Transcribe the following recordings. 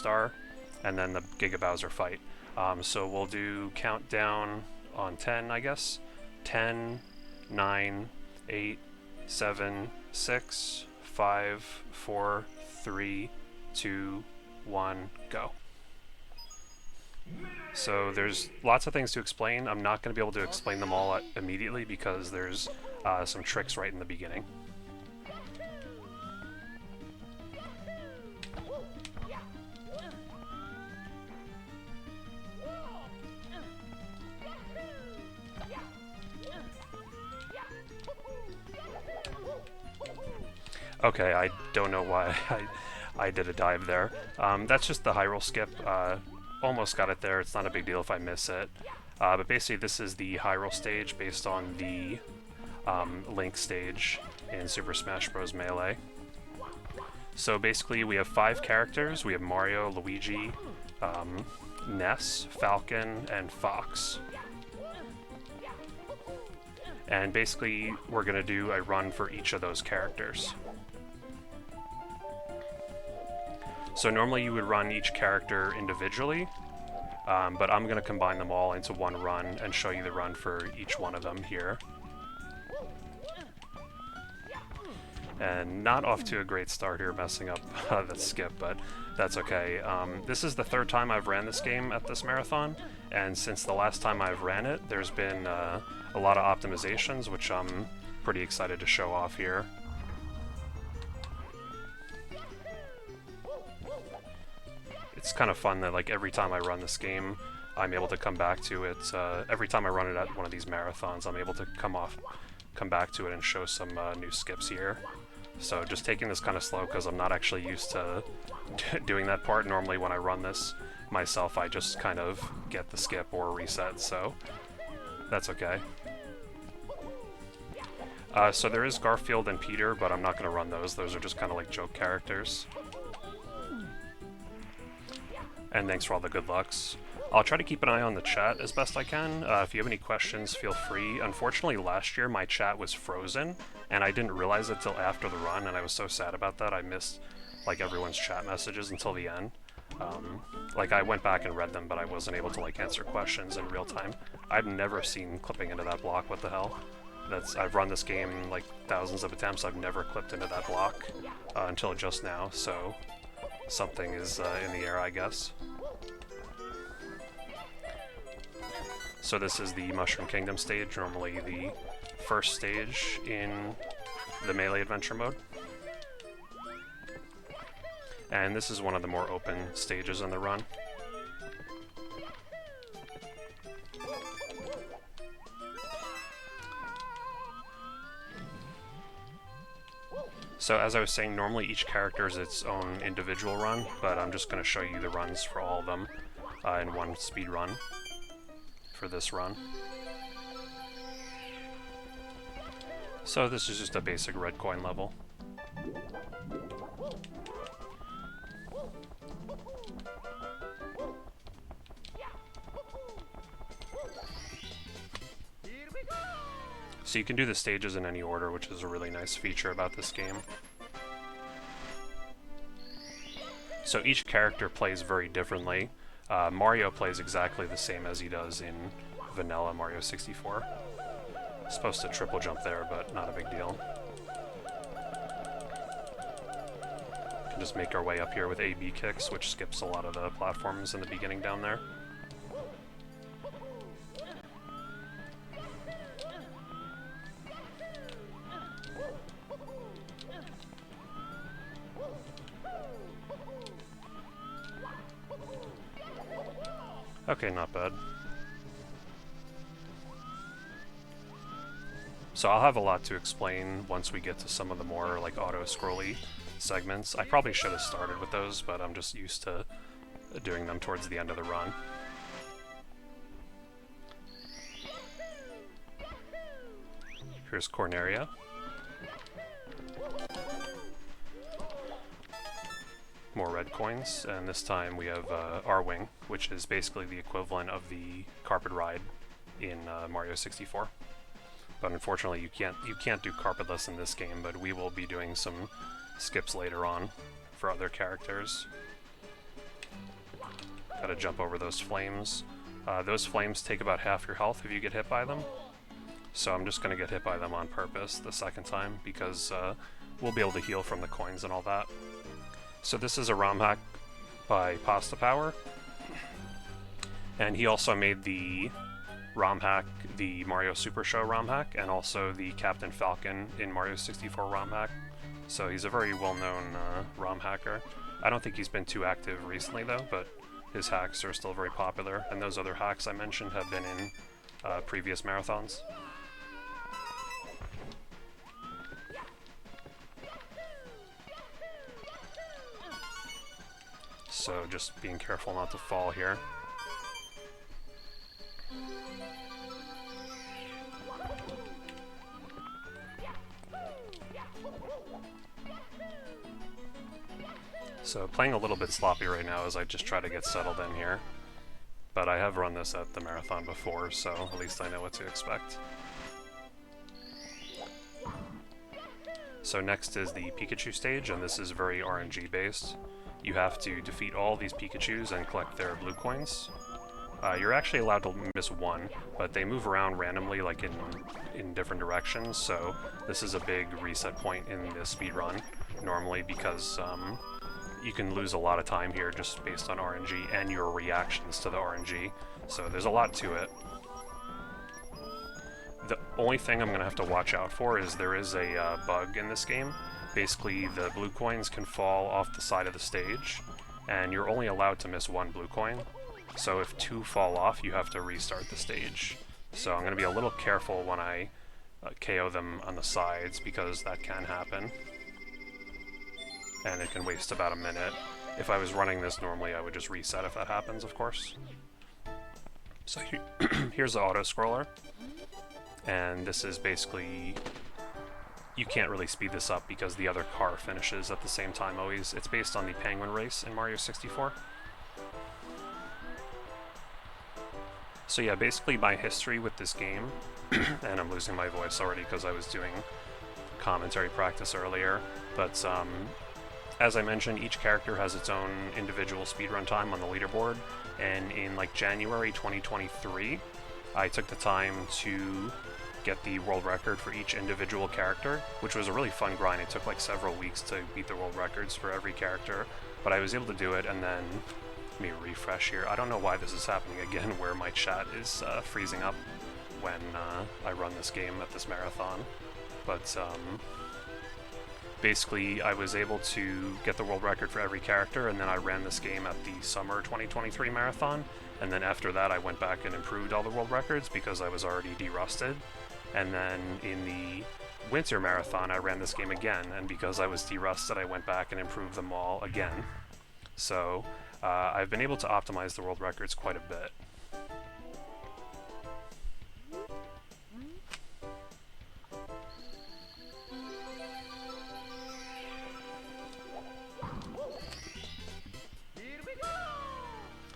Star, and then the Giga Bowser fight. So we'll do countdown on 10, I guess. 10, 9, 8, 7, 6, 5, 4, 3, 2, 1, go. So there's lots of things to explain. I'm not going to be able to explain them all immediately because there's some tricks right in the beginning. Okay, I don't know why I did a dive there. That's just the high roll skip. Almost got it there. It's not a big deal if I miss it. But basically this is the high roll stage based on the Link stage in Super Smash Bros. Melee. So basically we have 5 characters. We have Mario, Luigi, Ness, Falcon, and Fox. And basically we're going to do a run for each of those characters. So normally you would run each character individually, but I'm going to combine them all into one run and show you the run for each one of them here. And not off to a great start here, messing up the skip, but that's okay. This is the 3rd time I've ran this game at this marathon, and since the last time I've ran it, there's been a lot of optimizations, which I'm pretty excited to show off here. It's kind of fun that like every time I run this game, I'm able to come back to it. Every time I run it at one of these marathons, I'm able to come back to it and show some new skips here. So just taking this kind of slow because I'm not actually used to doing that part. Normally when I run this myself, I just kind of get the skip or reset, so that's okay. So there is Garfield and Peter, but I'm not going to run those. Those are just kind of like joke characters. And thanks for all the good lucks. I'll try to keep an eye on the chat as best I can. If you have any questions, feel free. Unfortunately, last year my chat was frozen, and I didn't realize it till after the run, and I was so sad about that. I missed like everyone's chat messages until the end. Like I went back and read them, but I wasn't able to like answer questions in real time. I've never seen clipping into that block. What the hell? I've run this game like thousands of attempts. I've never clipped into that block until just now. So something is in the air, I guess. So this is the Mushroom Kingdom stage, normally the first stage in the Melee Adventure mode. And this is one of the more open stages in the run. So as I was saying, normally each character is its own individual run, but I'm just going to show you the runs for all of them in one speed run for this run. So this is just a basic red coin level. So you can do the stages in any order, which is a really nice feature about this game. So each character plays very differently. Mario plays exactly the same as he does in vanilla Mario 64. Supposed to triple jump there, but not a big deal. Can just make our way up here with A-B kicks, which skips a lot of the platforms in the beginning down there. Okay, not bad. So I'll have a lot to explain once we get to some of the more like auto-scrolly segments. I probably should have started with those, but I'm just used to doing them towards the end of the run. Here's Corneria. More red coins, and this time we have R-Wing, which is basically the equivalent of the carpet ride in Mario 64. But unfortunately you can't do carpetless in this game, but we will be doing some skips later on for other characters. Gotta jump over those flames. Those flames take about half your health if you get hit by them. So I'm just gonna get hit by them on purpose the second time because we'll be able to heal from the coins and all that. So this is a ROM hack by Pasta Power. And he also made the ROM hack, the Mario Super Show ROM hack, and also the Captain Falcon in Mario 64 ROM hack. So he's a very well-known ROM hacker. I don't think he's been too active recently though, but his hacks are still very popular, and those other hacks I mentioned have been in previous marathons. So just being careful not to fall here. So playing a little bit sloppy right now as I just try to get settled in here. But I have run this at the marathon before, so at least I know what to expect. So next is the Pikachu stage, and this is very RNG based. You have to defeat all these Pikachus and collect their blue coins. You're actually allowed to miss one, but they move around randomly, like in different directions, so this is a big reset point in the speedrun, normally, because you can lose a lot of time here just based on RNG and your reactions to the RNG, so there's a lot to it. The only thing I'm going to have to watch out for is there is a bug in this game. Basically, the blue coins can fall off the side of the stage, and you're only allowed to miss one blue coin. So if two fall off, you have to restart the stage. So I'm going to be a little careful when I KO them on the sides, because that can happen. And it can waste about a minute. If I was running this normally, I would just reset if that happens, of course. So here's the auto-scroller. And this is basically... You can't really speed this up because the other car finishes at the same time always. It's based on the Penguin race in Mario 64. So yeah, basically my history with this game, and I'm losing my voice already because I was doing commentary practice earlier, but as I mentioned, each character has its own individual speedrun time on the leaderboard, and in like January 2023, I took the time to get the world record for each individual character, which was a really fun grind. It took like several weeks to beat the world records for every character, but I was able to do it. And then, let me refresh here. I don't know why this is happening again, where my chat is freezing up when I run this game at this marathon, but basically I was able to get the world record for every character, and then I ran this game at the summer 2023 marathon, and then after that I went back and improved all the world records because I was already derusted. And then in the winter marathon, I ran this game again, and because I was derusted, I went back and improved them all again. So I've been able to optimize the world records quite a bit.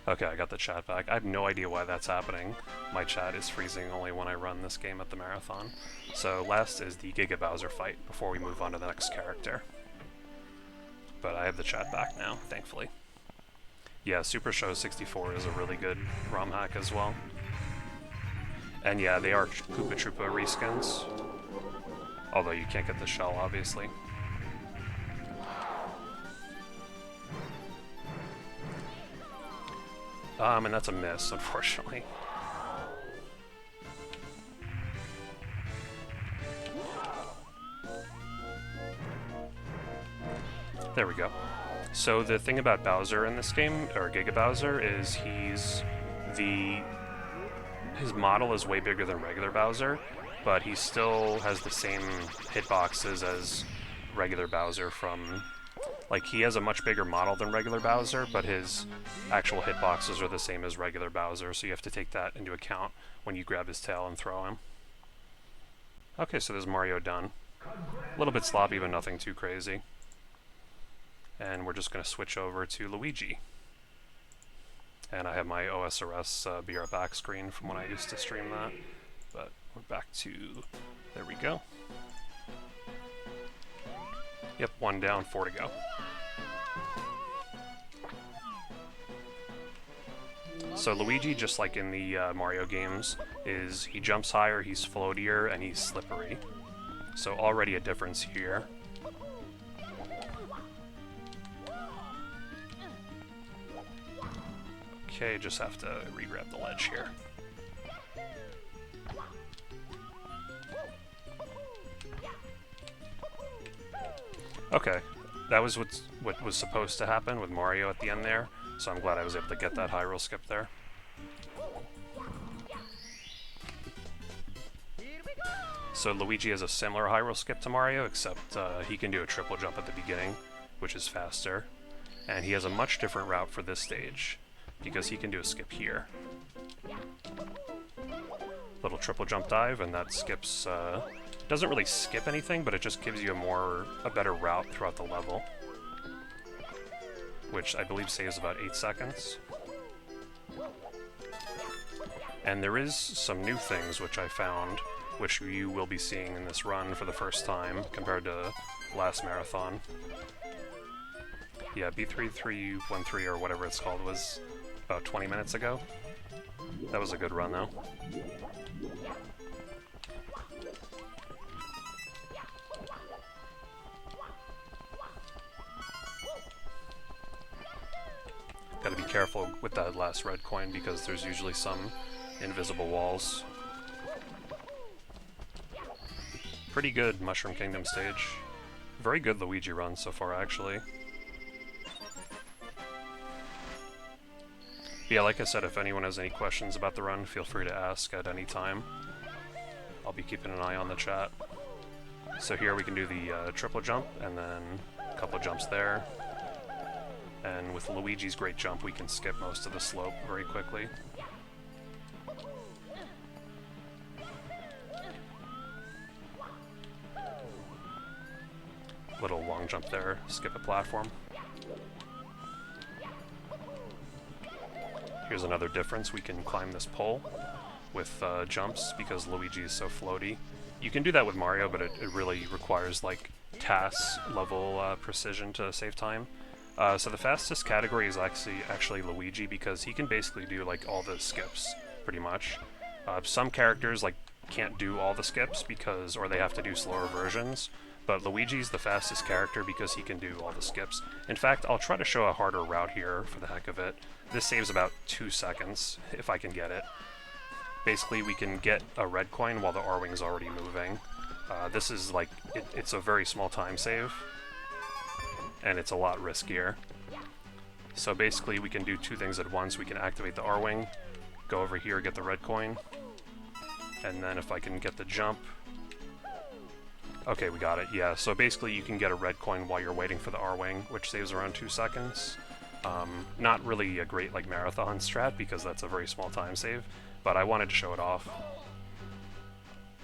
Okay, I got the chat back. I have no idea why that's happening. My chat is freezing only when I run this game at the marathon. So last is the Giga Bowser fight before we move on to the next character. But I have the chat back now, thankfully. Yeah, Super Show 64 is a really good ROM hack as well. And yeah, they are Koopa Troopa reskins. Although you can't get the shell, obviously. And that's a miss, unfortunately. There we go. So the thing about Bowser in this game, or Giga Bowser, is his model is way bigger than regular Bowser, but he still has the same hitboxes as regular Bowser from... Like, he has a much bigger model than regular Bowser, but his actual hitboxes are the same as regular Bowser, so you have to take that into account when you grab his tail and throw him. Okay, so there's Mario done. A little bit sloppy, but nothing too crazy. And we're just going to switch over to Luigi. And I have my OSRS Be Right Back screen from when I used to stream that. But we're back to... There we go. Yep, 1 down, 4 to go. So Luigi, just like in the Mario games, he jumps higher, he's floatier, and he's slippery. So already a difference here. Okay, just have to re-grab the ledge here. Okay, that was what was supposed to happen with Mario at the end there, so I'm glad I was able to get that high roll skip there. So Luigi has a similar high roll skip to Mario, except he can do a triple jump at the beginning, which is faster. And he has a much different route for this stage, because he can do a skip here. Little triple jump dive, and that skips, doesn't really skip anything, but it just gives you a better route throughout the level. Which I believe saves about 8 seconds. And there is some new things which I found, which you will be seeing in this run for the first time compared to last marathon. Yeah, B3313 or whatever it's called was about 20 minutes ago. That was a good run though. Gotta be careful with that last red coin because there's usually some invisible walls. Pretty good Mushroom Kingdom stage. Very good Luigi run so far, actually. Yeah, like I said, if anyone has any questions about the run, feel free to ask at any time. I'll be keeping an eye on the chat. So here we can do the triple jump, and then a couple of jumps there. And with Luigi's great jump, we can skip most of the slope very quickly. Little long jump there, skip a platform. Here's another difference, we can climb this pole with jumps because Luigi is so floaty. You can do that with Mario, but it really requires like TAS level precision to save time. So the fastest category is actually Luigi because he can basically do like all the skips pretty much. Some characters like can't do all the skips or they have to do slower versions, but Luigi's the fastest character because he can do all the skips. In fact, I'll try to show a harder route here for the heck of it. This saves about 2 seconds if I can get it. Basically, we can get a red coin while the R-Wing's already moving. This is like, it's a very small time save, and it's a lot riskier. So basically we can do 2 things at once. We can activate the R-Wing, go over here, get the red coin, and then if I can get the jump... Okay, we got it, yeah. So basically you can get a red coin while you're waiting for the R-Wing, which saves around 2 seconds. Not really a great like marathon strat because that's a very small time save, but I wanted to show it off.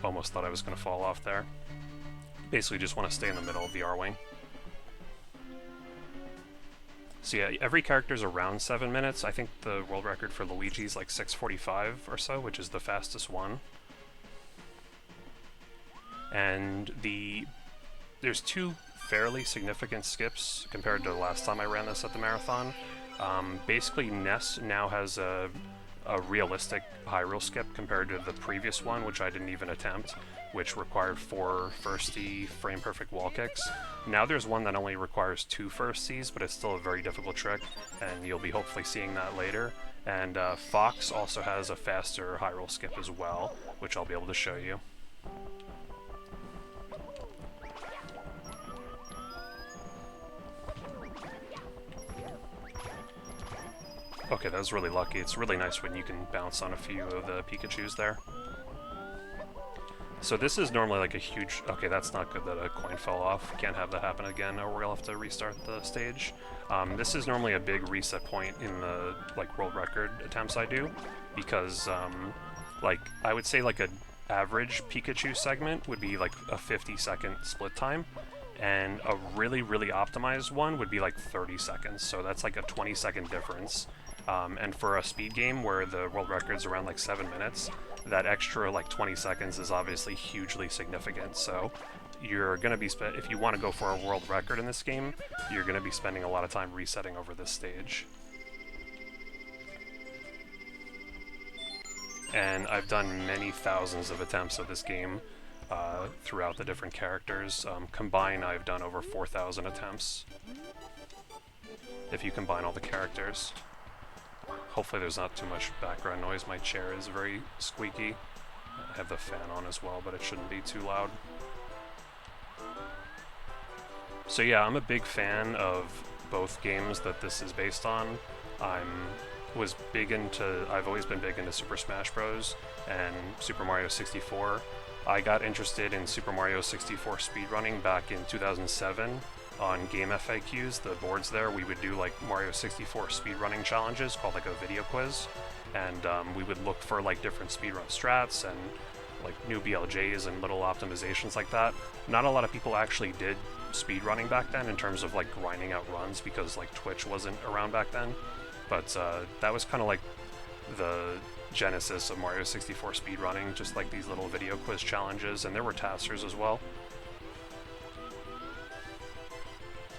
Almost thought I was going to fall off there. Basically just want to stay in the middle of the R-Wing. So yeah, every character's around 7 minutes. I think the world record for Luigi is like 6:45 or so, which is the fastest one. And there's 2 fairly significant skips compared to the last time I ran this at the marathon. Basically, Ness now has a realistic high roll skip compared to the previous one, which I didn't even attempt, which required 4 firstie frame perfect wall kicks. Now there's one that only requires 2 firsties, but it's still a very difficult trick, and you'll be hopefully seeing that later. And Fox also has a faster high roll skip as well, which I'll be able to show you. Okay, that was really lucky. It's really nice when you can bounce on a few of the Pikachus there. So this is normally like a huge... Okay, that's not good that a coin fell off. Can't have that happen again, or we'll have to restart the stage. This is normally a big reset point in the like world record attempts I do, because like I would say like an average Pikachu segment would be like a 50-second split time, and a really, really optimized one would be like 30 seconds. So that's like a 20-second difference. And for a speed game where the world record's around like 7 minutes, that extra like 20 seconds is obviously hugely significant. So you're going to be, if you want to go for a world record in this game, you're going to be spending a lot of time resetting over this stage. and I've done many thousands of attempts of this game throughout the different characters. Combined, I've done over 4,000 attempts, if you combine all the characters. Hopefully there's not too much background noise. My chair is very squeaky. I have the fan on as well, but it shouldn't be too loud. So yeah, I'm a big fan of both games that this is based on. I've always been big into Super Smash Bros. And Super Mario 64. I got interested in Super Mario 64 speedrunning back in 2007 on Game FAQs, the boards there. We would do like Mario 64 speedrunning challenges called like a video quiz, and we would look for like different speedrun strats and like new BLJs and little optimizations like that. Not a lot of people actually did speedrunning back then in terms of like grinding out runs, because like Twitch wasn't around back then, but that was kind of like the genesis of Mario 64 speedrunning, just like these little video quiz challenges, and there were tasters as well.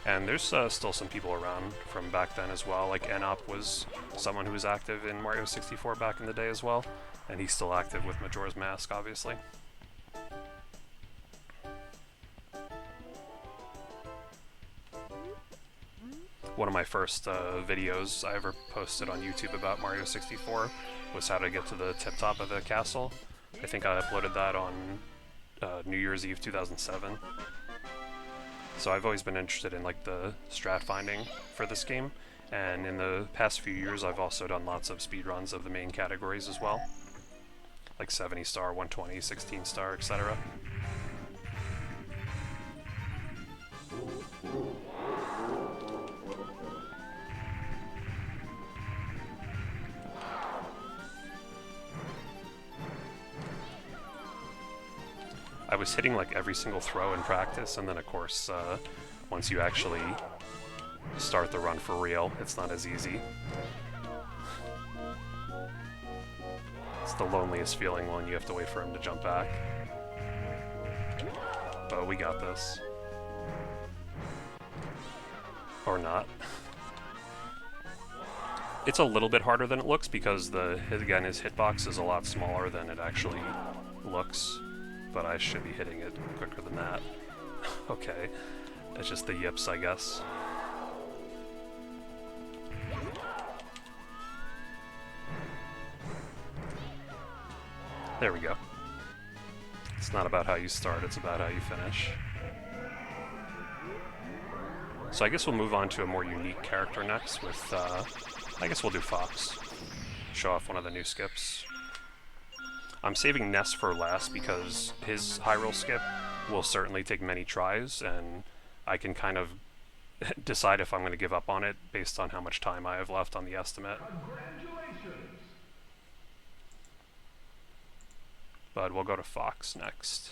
And there's still some people around from back then as well, like Enop was someone who was active in Mario 64 back in the day as well, and he's still active with Majora's Mask, obviously. One of my first videos I ever posted on YouTube about Mario 64 was how to get to the tip top of the castle. I think I uploaded that on New Year's Eve 2007. So I've always been interested in like the strat finding for this game, and in the past few years I've also done lots of speedruns of the main categories as well, like 70 star, 120, 16 star, etc. I was hitting like every single throw in practice, and then of course once you actually start the run for real, it's not as easy. It's the loneliest feeling when you have to wait for him to jump back. But we got this. Or not. It's a little bit harder than it looks because again, his hitbox is a lot smaller than it actually looks. But I should be hitting it quicker than that. Okay, it's just the yips, I guess. There we go. It's not about how you start, it's about how you finish. So I guess we'll move on to a more unique character next with, I guess we'll do Fox. Show off one of the new skips. I'm saving Ness for last because his high roll skip will certainly take many tries, and I can kind of decide if I'm going to give up on it based on how much time I have left on the estimate. But we'll go to Fox next.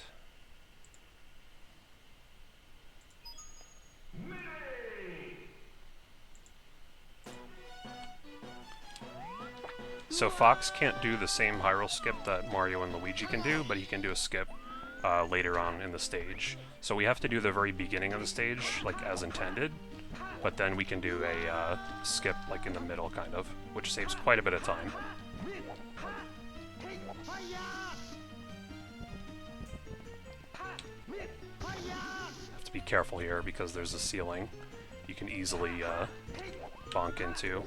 So Fox can't do the same high roll skip that Mario and Luigi can do, but he can do a skip later on in the stage. So we have to do the very beginning of the stage, like as intended, but then we can do a skip like in the middle, kind of, which saves quite a bit of time. Have to be careful here because there's a ceiling you can easily bonk into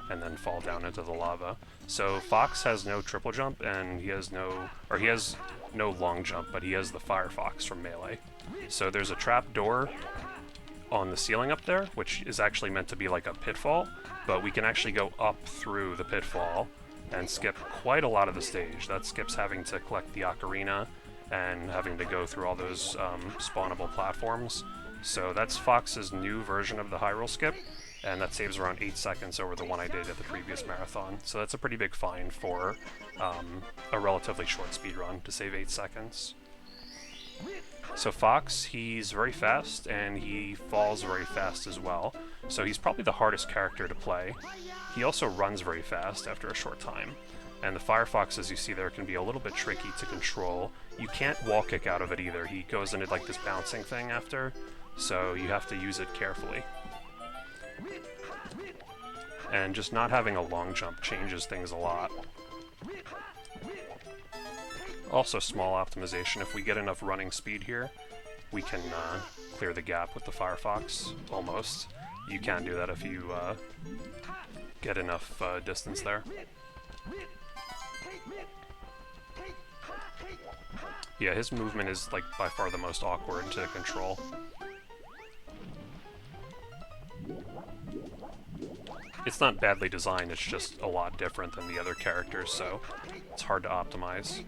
and then fall down into the lava. So Fox has no triple jump, and he has no long jump, but he has the Firefox from Melee. So there's a trap door on the ceiling up there, which is actually meant to be like a pitfall, but we can actually go up through the pitfall and skip quite a lot of the stage. That skips having to collect the ocarina and having to go through all those spawnable platforms. So that's Fox's new version of the high roll skip, and that saves around 8 seconds over the one I did at the previous marathon. So that's a pretty big find for a relatively short speedrun to save 8 seconds. So Fox, he's very fast, and he falls very fast as well. So he's probably the hardest character to play. He also runs very fast after a short time. And the Firefox, as you see there, can be a little bit tricky to control. You can't wall kick out of it either. He goes into like this bouncing thing after, so you have to use it carefully. And just not having a long jump changes things a lot. Also, small optimization. If we get enough running speed here, we can clear the gap with the Firefox, almost. You can do that if you get enough distance there. Yeah, his movement is like by far the most awkward to control. It's not badly designed, it's just a lot different than the other characters, so it's hard to optimize.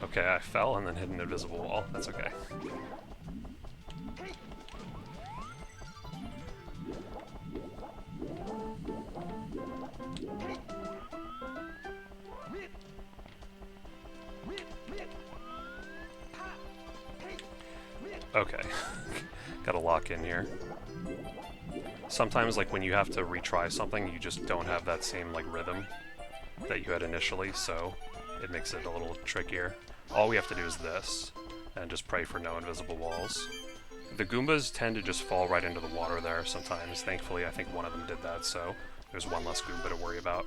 Okay, I fell and then hit an invisible wall. That's okay. Okay. Gotta lock in here. Sometimes, like, when you have to retry something, you just don't have that same, like, rhythm that you had initially, so it makes it a little trickier. All we have to do is this, and just pray for no invisible walls. The Goombas tend to just fall right into the water there sometimes. Thankfully, I think one of them did that, so there's one less Goomba to worry about.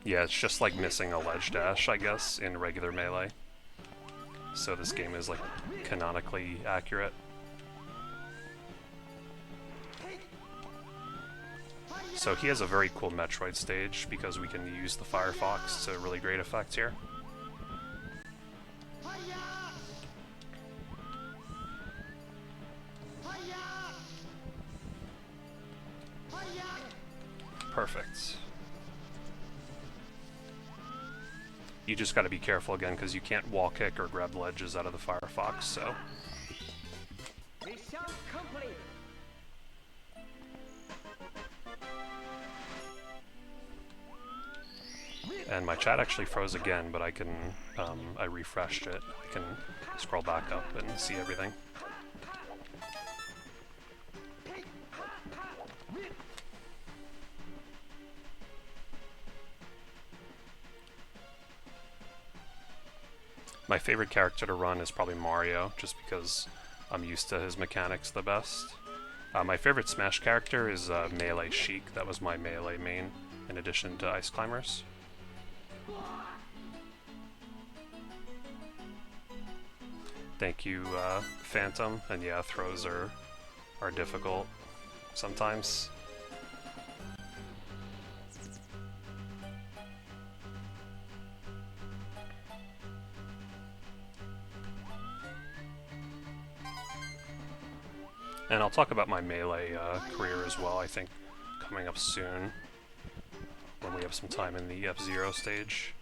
Yeah, it's just like missing a ledge dash, I guess, in regular Melee. So this game is, like, canonically accurate. So he has a very cool Metroid stage, because we can use the Firefox to really great effect here. Perfect. You just gotta be careful again, because you can't wall kick or grab ledges out of the Firefox, so... And my chat actually froze again, but I can, I refreshed it. I can scroll back up and see everything. My favorite character to run is probably Mario, just because I'm used to his mechanics the best. My favorite Smash character is Melee Sheik. That was my Melee main, in addition to Ice Climbers. Thank you, Phantom. And yeah, throws are difficult sometimes. And I'll talk about my Melee career as well, I think, coming up soon, when we have some time in the F-Zero stage.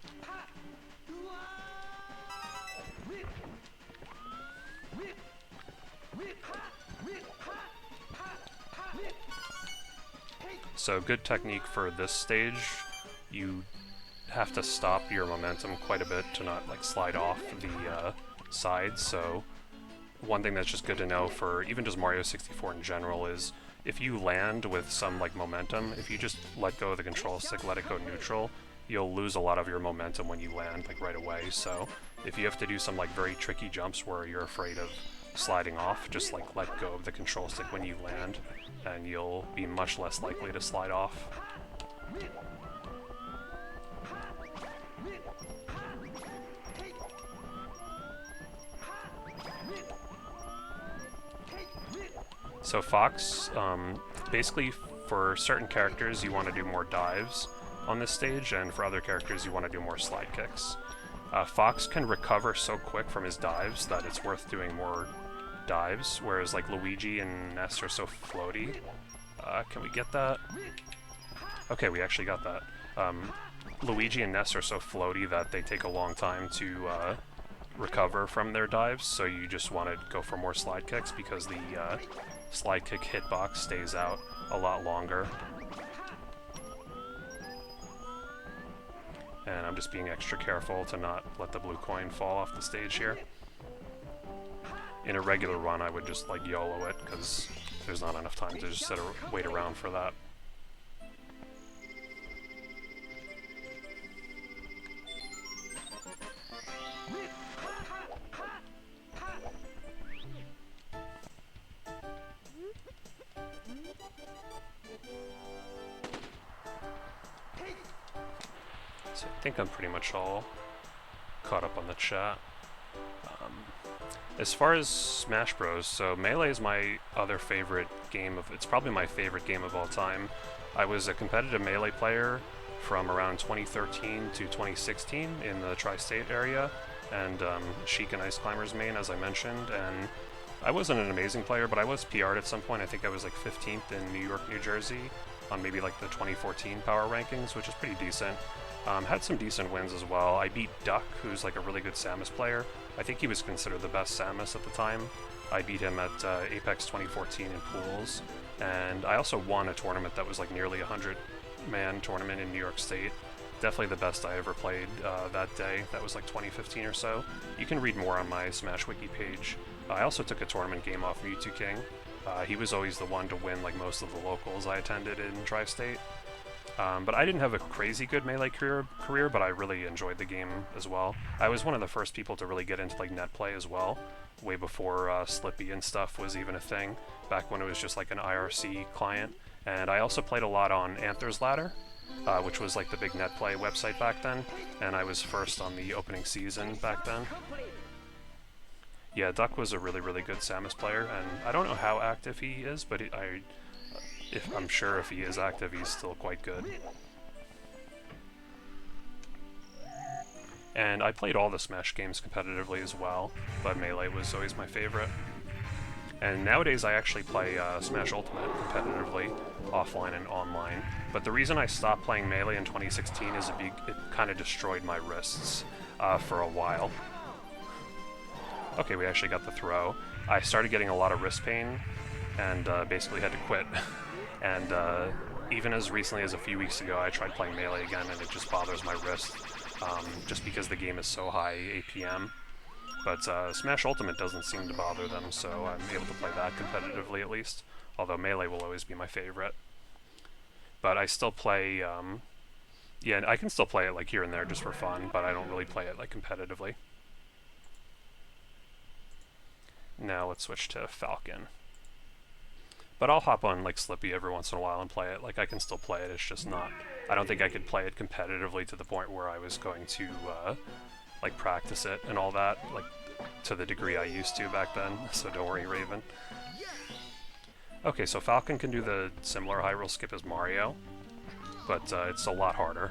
So good technique for this stage. You have to stop your momentum quite a bit to not like slide off the sides, so one thing that's just good to know for even just Mario 64 in general is if you land with some like momentum, if you just let go of the control stick, let it go neutral, you'll lose a lot of your momentum when you land like right away. So if you have to do some like very tricky jumps where you're afraid of sliding off, just like let go of the control stick when you land and you'll be much less likely to slide off. So Fox, basically for certain characters you want to do more dives on this stage, and for other characters you want to do more slide kicks. Fox can recover so quick from his dives that it's worth doing more dives, whereas like Luigi and Ness are so floaty. Can we get that? Okay, we actually got that. Luigi and Ness are so floaty that they take a long time to recover from their dives, so you just want to go for more slide kicks because the slide kick hitbox stays out a lot longer. And I'm just being extra careful to not let the blue coin fall off the stage here. In a regular run, I would just like YOLO it, because there's not enough time to just wait around for that. I think I'm pretty much all caught up on the chat. As far as Smash Bros, so Melee is my other favorite game it's probably my favorite game of all time. I was a competitive Melee player from around 2013 to 2016 in the tri-state area, and Sheik and Ice Climbers main, as I mentioned, and I wasn't an amazing player, but I was PR'd at some point. I think I was like 15th in New York, New Jersey on maybe like the 2014 power rankings, which is pretty decent. Had some decent wins as well. I beat Duck, who's like a really good Samus player. I think he was considered the best Samus at the time. I beat him at Apex 2014 in pools, and I also won a tournament that was like nearly a 100-man tournament in New York State. Definitely the best I ever played that day. That was like 2015 or so. You can read more on my Smash Wiki page. I also took a tournament game off Mewtwo King. He was always the one to win like most of the locals I attended in Tri-State. But I didn't have a crazy good Melee career, but I really enjoyed the game as well. I was one of the first people to really get into like net play as well, way before Slippy and stuff was even a thing, back when it was just like an IRC client. And I also played a lot on Anther's Ladder, which was like the big net play website back then, and I was first on the opening season back then. Yeah, Duck was a really, really good Samus player, and I don't know how active he is, but I'm sure if he is active, he's still quite good. And I played all the Smash games competitively as well, but Melee was always my favorite. And nowadays I actually play Smash Ultimate competitively, offline and online. But the reason I stopped playing Melee in 2016 is it kind of destroyed my wrists for a while. Okay, we actually got the throw. I started getting a lot of wrist pain and basically had to quit. And even as recently as a few weeks ago, I tried playing Melee again, and it just bothers my wrist, just because the game is so high APM. But Smash Ultimate doesn't seem to bother them, so I'm able to play that competitively at least, although Melee will always be my favorite. But I still play, yeah, I can still play it like here and there just for fun, but I don't really play it like competitively. Now let's switch to Falcon. But I'll hop on like Slippy every once in a while and play it. Like I can still play it, it's just not, I don't think I could play it competitively to the point where I was going to like practice it and all that, like to the degree I used to back then, so don't worry, Raven. Okay, so Falcon can do the similar high roll skip as Mario, but it's a lot harder.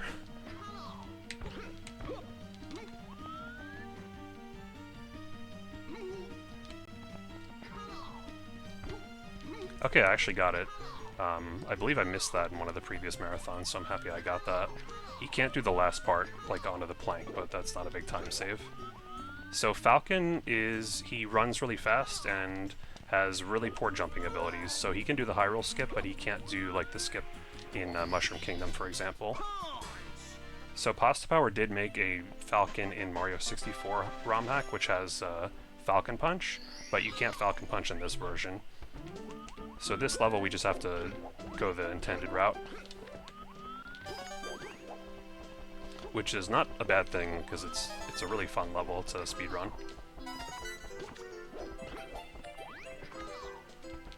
Okay, I actually got it. I believe I missed that in one of the previous marathons, so I'm happy I got that. He can't do the last part, like onto the plank, but that's not a big time save. So Falcon he runs really fast and has really poor jumping abilities, so he can do the high roll skip, but he can't do like the skip in Mushroom Kingdom, for example. So Pasta Power did make a Falcon in Mario 64 ROM hack, which has Falcon Punch, but you can't Falcon Punch in this version. So this level we just have to go the intended route, which is not a bad thing because it's a really fun level to speedrun.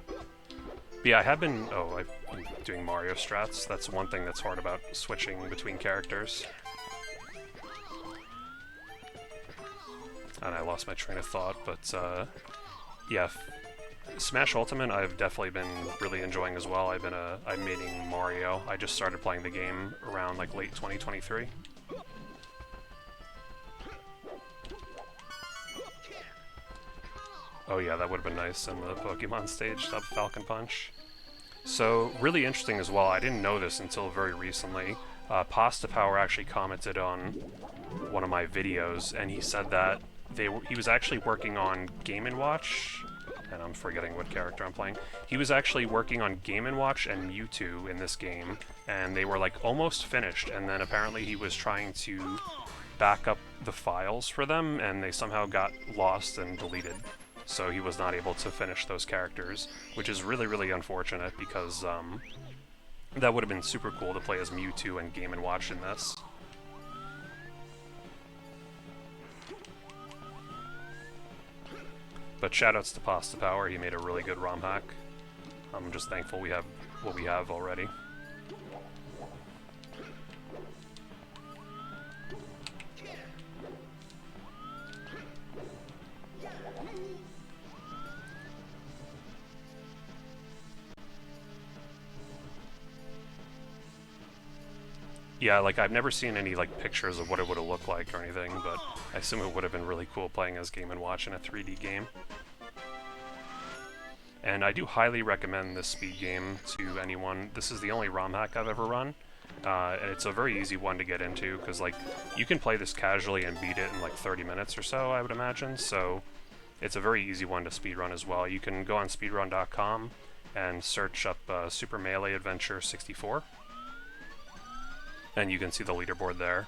But yeah, I've been doing Mario strats. That's one thing that's hard about switching between characters. And I lost my train of thought, but yeah, Smash Ultimate I've definitely been really enjoying as well. I'm maining Mario. I just started playing the game around like late 2023. Oh yeah, that would have been nice in the Pokemon stage to have Falcon Punch. So, really interesting as well, I didn't know this until very recently. Pasta Power actually commented on one of my videos, and he said that he was actually working on Game & Watch, and I'm forgetting what character I'm playing. He was actually working on Game & Watch and Mewtwo in this game, and they were like almost finished, and then apparently he was trying to back up the files for them, and they somehow got lost and deleted. So he was not able to finish those characters, which is really, really unfortunate because that would have been super cool to play as Mewtwo and Game & Watch in this. But shoutouts to Pasta Power, he made a really good ROM hack. I'm just thankful we have what we have already. Yeah, like I've never seen any like pictures of what it would have looked like or anything, but I assume it would have been really cool playing this game and watching a 3D game. And I do highly recommend this speed game to anyone. This is the only ROM hack I've ever run, and it's a very easy one to get into because like you can play this casually and beat it in like 30 minutes or so, I would imagine. So it's a very easy one to speedrun as well. You can go on speedrun.com and search up Super Melee Adventure 64, and you can see the leaderboard there.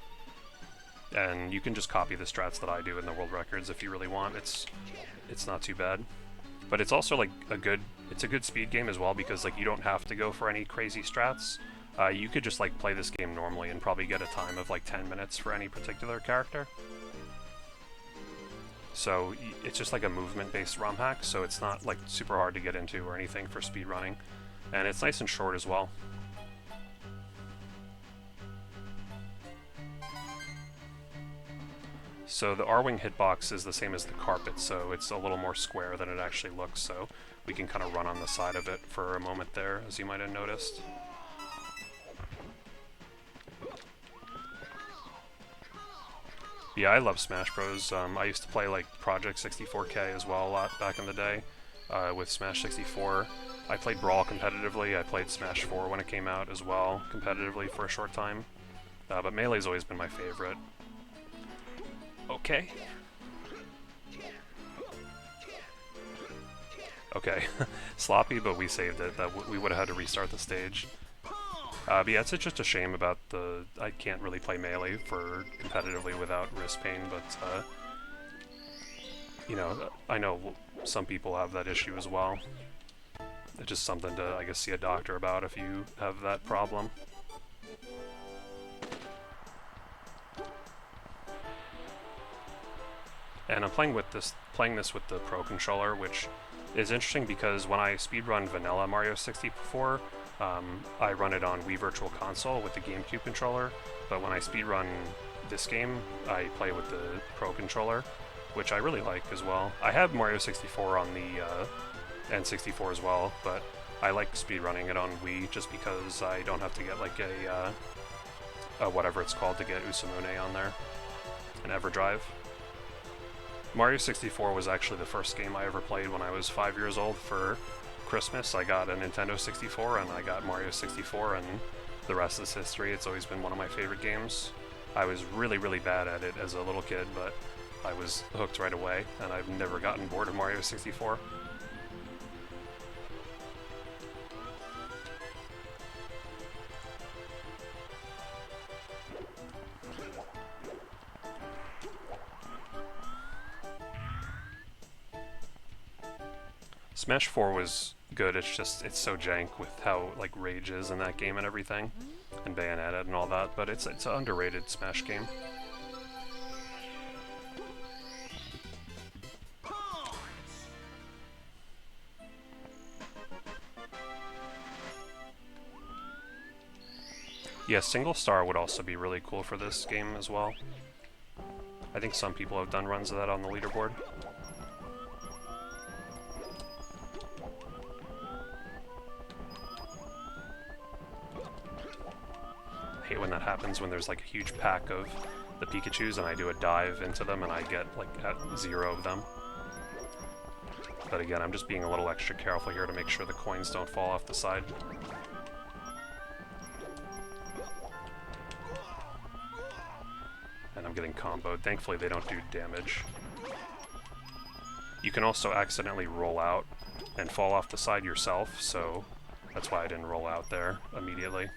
And you can just copy the strats that I do in the world records if you really want. It's not too bad. But it's also like a good speed game as well because like you don't have to go for any crazy strats. You could just like play this game normally and probably get a time of like 10 minutes for any particular character. So it's just like a movement-based ROM hack, so it's not like super hard to get into or anything for speedrunning. And it's nice and short as well. So the R-Wing hitbox is the same as the carpet, so it's a little more square than it actually looks, so we can kind of run on the side of it for a moment there, as you might have noticed. Yeah, I love Smash Bros. I used to play like Project 64K as well a lot back in the day with Smash 64. I played Brawl competitively. I played Smash 4 when it came out as well competitively for a short time. But Melee's always been my favorite. Okay. Okay. Sloppy, but we saved it. We would have had to restart the stage. But yeah, it's just a shame about I can't really play Melee for competitively without wrist pain, but you know, I know some people have that issue as well. It's just something to, I guess, see a doctor about if you have that problem. And I'm playing this with the Pro Controller, which is interesting because when I speedrun vanilla Mario 64, I run it on Wii Virtual Console with the GameCube controller, but when I speedrun this game, I play with the Pro Controller, which I really like as well. I have Mario 64 on the N64 as well, but I like speedrunning it on Wii just because I don't have to get like a whatever it's called to get Usamune on there, an EverDrive. Mario 64 was actually the first game I ever played when I was 5 years old. For Christmas, I got a Nintendo 64 and I got Mario 64, and the rest is history. It's always been one of my favorite games. I was really, really bad at it as a little kid, but I was hooked right away, and I've never gotten bored of Mario 64. Smash 4 was good, it's so jank with how like Rage is in that game and everything, and Bayonetta and all that, but it's an underrated Smash game. Yeah, single star would also be really cool for this game as well. I think some people have done runs of that on the leaderboard. I hate when that happens, when there's like a huge pack of the Pikachus and I do a dive into them and I get like at 0 of them. But again, I'm just being a little extra careful here to make sure the coins don't fall off the side. And I'm getting comboed. Thankfully they don't do damage. You can also accidentally roll out and fall off the side yourself, so that's why I didn't roll out there immediately.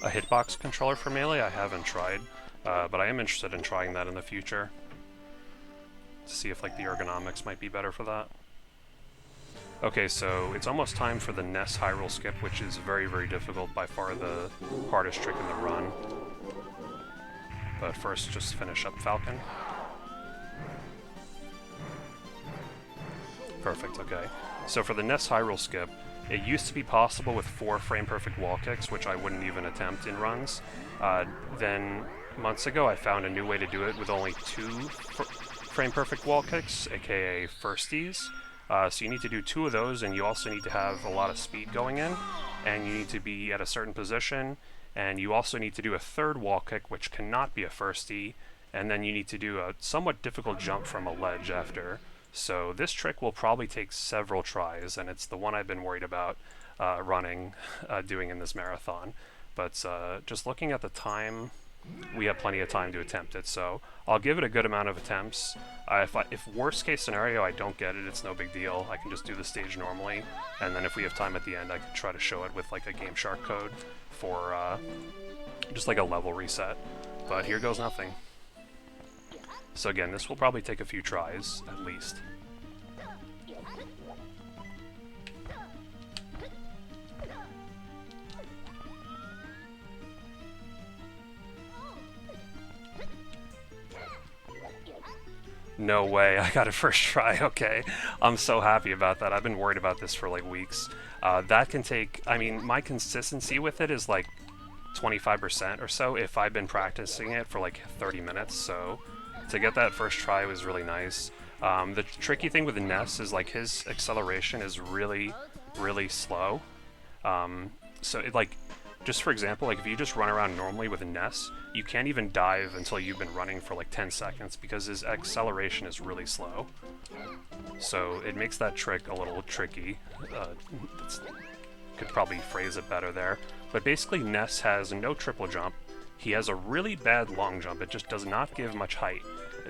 A hitbox controller for Melee I haven't tried, but I am interested in trying that in the future to see if like the ergonomics might be better for that. Okay, so it's almost time for the Ness high roll skip, which is very, very difficult, by far the hardest trick in the run. But first, just finish up Falcon. Perfect, okay. So for the Ness high roll skip, It used to be possible with 4 frame-perfect wall kicks, which I wouldn't even attempt in runs. Then months ago, I found a new way to do it with only 2 frame-perfect wall kicks, aka firsties. So you need to do 2 of those, and you also need to have a lot of speed going in, and you need to be at a certain position, and you also need to do a 3rd wall kick, which cannot be a firstie, and then you need to do a somewhat difficult jump from a ledge after. So this trick will probably take several tries, and it's the one I've been worried about doing in this marathon. But just looking at the time, we have plenty of time to attempt it, so I'll give it a good amount of attempts. If worst case scenario I don't get it, it's no big deal. I can just do the stage normally, and then if we have time at the end, I can try to show it with like a Game Shark code for just like a level reset. But here goes nothing. So again, this will probably take a few tries, at least. No way, I got it first try, okay. I'm so happy about that. I've been worried about this for like weeks. That can take, I mean, my consistency with it is like 25% or so if I've been practicing it for like 30 minutes, so to get that first try was really nice. The tricky thing with Ness is like his acceleration is really, really slow. So it like, just for example, like if you just run around normally with a Ness, you can't even dive until you've been running for like 10 seconds because his acceleration is really slow. So it makes that trick a little tricky. Could probably phrase it better there. But basically Ness has no triple jump. He has a really bad long jump. It just does not give much height.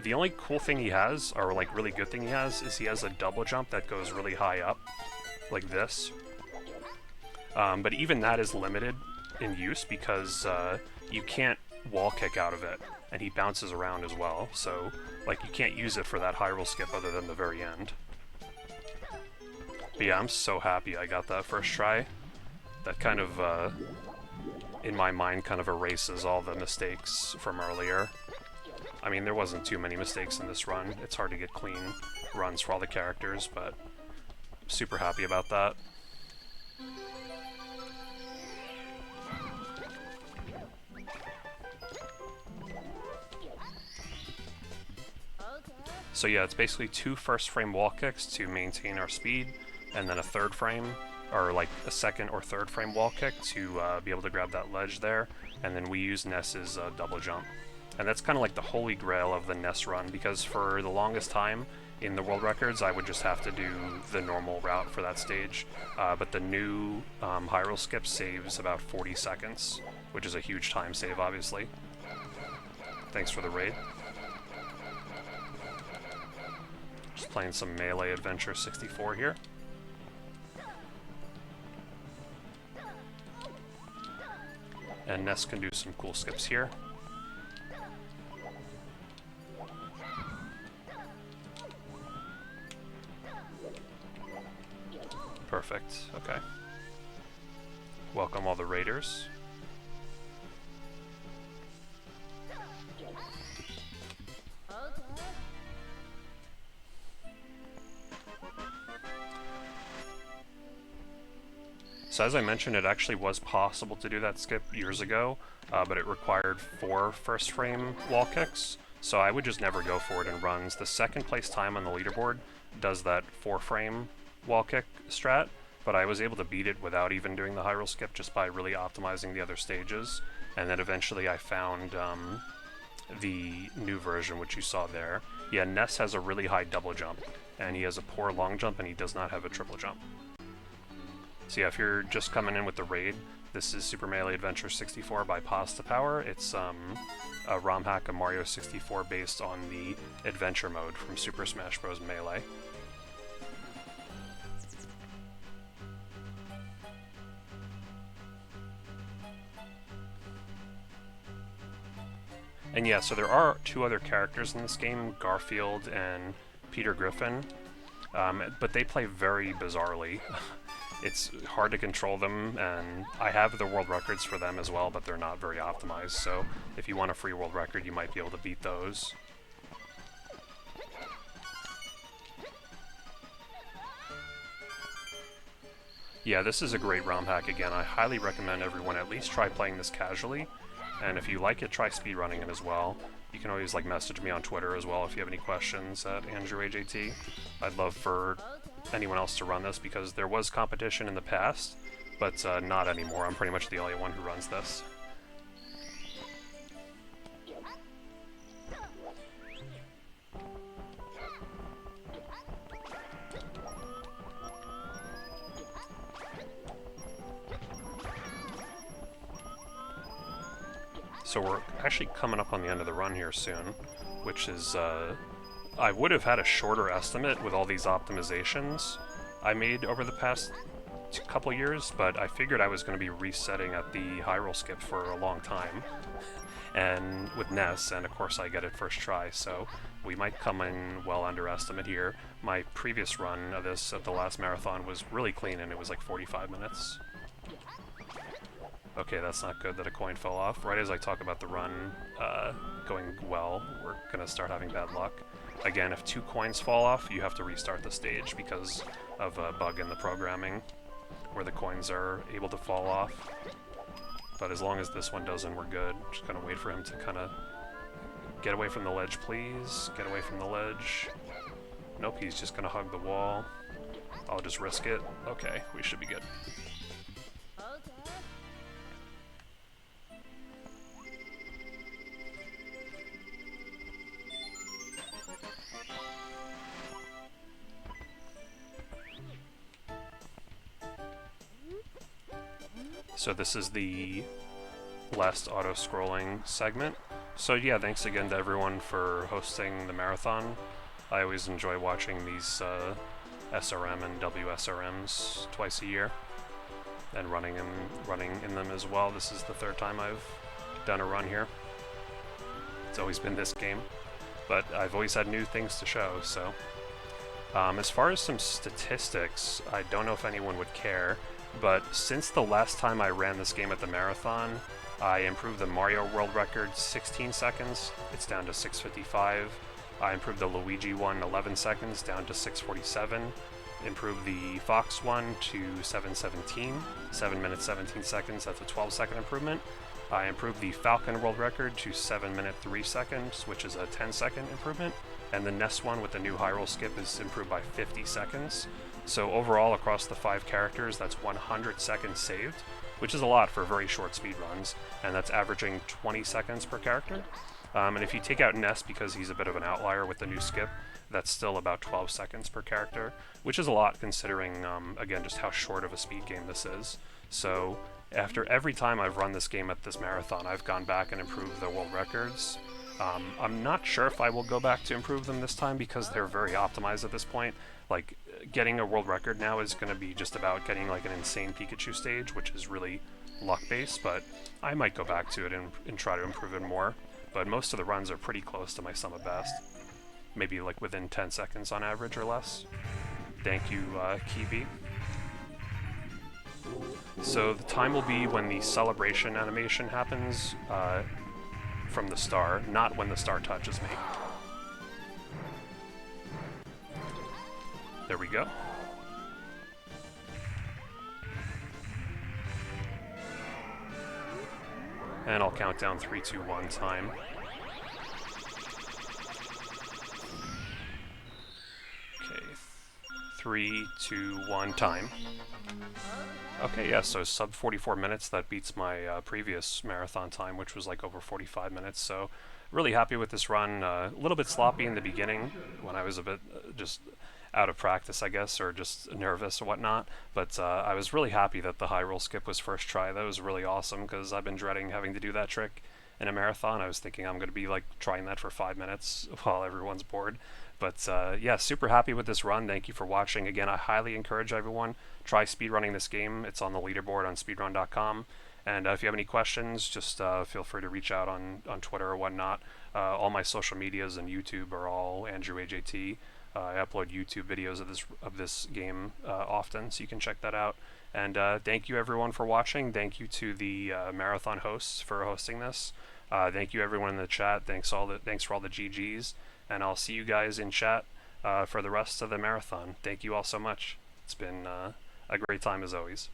The only cool thing he has, or like really good thing he has, is he has a double jump that goes really high up, like this. But even that is limited in use because you can't wall kick out of it, and he bounces around as well, so like you can't use it for that high roll skip other than the very end. But yeah, I'm so happy I got that first try. That kind of, in my mind, kind of erases all the mistakes from earlier. I mean, there wasn't too many mistakes in this run. It's hard to get clean runs for all the characters, but I'm super happy about that. So yeah, it's basically 2 first frame wall kicks to maintain our speed, and then a 3rd frame, or like a 2nd or 3rd frame wall kick to be able to grab that ledge there, and then we use Ness's double jump. And that's kind of like the holy grail of the Ness run, because for the longest time in the world records I would just have to do the normal route for that stage, but the new high roll skip saves about 40 seconds, which is a huge time save obviously. Thanks for the raid. Just playing some Melee Adventure 64 here. And Ness can do some cool skips here. Perfect, okay. Welcome all the raiders. So as I mentioned, it actually was possible to do that skip years ago, but it required 4 first frame wall kicks, so I would just never go for it in runs. The 2nd place time on the leaderboard does that 4 frame wall kick strat, but I was able to beat it without even doing the high roll skip just by really optimizing the other stages, and then eventually I found the new version, which you saw there. Yeah, Ness has a really high double jump, and he has a poor long jump, and he does not have a triple jump. So yeah, if you're just coming in with the raid, this is Super Melee Adventure 64 by Pasta Power. It's a ROM hack of Mario 64 based on the Adventure mode from Super Smash Bros. Melee. And yeah, so there are 2 other characters in this game, Garfield and Peter Griffin, but they play very bizarrely. It's hard to control them, and I have the world records for them as well, but they're not very optimized, so if you want a free world record, you might be able to beat those. Yeah, this is a great ROM hack. Again, I highly recommend everyone at least try playing this casually, and if you like it, try speedrunning it as well. You can always like message me on Twitter as well if you have any questions at AndrewAJT. I'd love for anyone else to run this because there was competition in the past, but not anymore. I'm pretty much the only one who runs this. So we're actually coming up on the end of the run here soon, which is, I would have had a shorter estimate with all these optimizations I made over the past couple years, but I figured I was going to be resetting at the high roll skip for a long time, and with Ness, and of course I get it first try, so we might come in well under estimate here. My previous run of this at the last marathon was really clean, and it was like 45 minutes. Okay, that's not good that a coin fell off. Right as I talk about the run going well, we're going to start having bad luck. Again, if 2 coins fall off, you have to restart the stage because of a bug in the programming where the coins are able to fall off. But as long as this one doesn't, we're good. Just going to wait for him to kind of get away from the ledge, please. Get away from the ledge. Nope, he's just going to hug the wall. I'll just risk it. Okay, we should be good. So this is the last auto-scrolling segment. So yeah, thanks again to everyone for hosting the marathon. I always enjoy watching these SRM and WSRMs twice a year, and running in them as well. This is the 3rd time I've done a run here. It's always been this game, but I've always had new things to show, so. As far as some statistics, I don't know if anyone would care, but since the last time I ran this game at the marathon, I improved the Mario world record 16 seconds, it's down to 6:55. I improved the Luigi one 11 seconds, down to 6:47. Improved the Fox one to 7:17, 7 minutes 17 seconds, that's a 12-second improvement. I improved the Falcon world record to 7 minutes 3 seconds, which is a 10-second improvement. And the Ness one with the new high roll skip is improved by 50 seconds. So overall, across the 5 characters, that's 100 seconds saved, which is a lot for very short speed runs, and that's averaging 20 seconds per character. And if you take out Ness because he's a bit of an outlier with the new skip, that's still about 12 seconds per character, which is a lot considering, again, just how short of a speed game this is. So after every time I've run this game at this marathon, I've gone back and improved the world records. I'm not sure if I will go back to improve them this time because they're very optimized at this point. Like, getting a world record now is going to be just about getting like an insane Pikachu stage, which is really luck-based, but I might go back to it and try to improve it more. But most of the runs are pretty close to my sum of best. Maybe like within 10 seconds on average or less. Thank you, Kiwi. So the time will be when the celebration animation happens from the star, not when the star touches me. There we go. And I'll count down 3, 2, 1 time. Okay, 3, 2, 1 time. Okay, yeah, so sub 44 minutes, that beats my previous marathon time, which was like over 45 minutes, so really happy with this run. A little bit sloppy in the beginning when I was a bit just out of practice, I guess, or just nervous or whatnot, but I was really happy that the high roll skip was first try. That was really awesome because I've been dreading having to do that trick in a marathon. I was thinking I'm going to be like trying that for 5 minutes while everyone's bored. But yeah, super happy with this run. Thank you for watching. Again, I highly encourage everyone, try speedrunning this game. It's on the leaderboard on speedrun.com. And if you have any questions, just feel free to reach out on Twitter or whatnot. All my social medias and YouTube are all AndrewAJT. I upload YouTube videos of this game often, so you can check that out. And thank you everyone for watching. Thank you to the marathon hosts for hosting this. Thank you everyone in the chat. Thanks for all the GGs. And I'll see you guys in chat for the rest of the marathon. Thank you all so much. It's been A great time as always.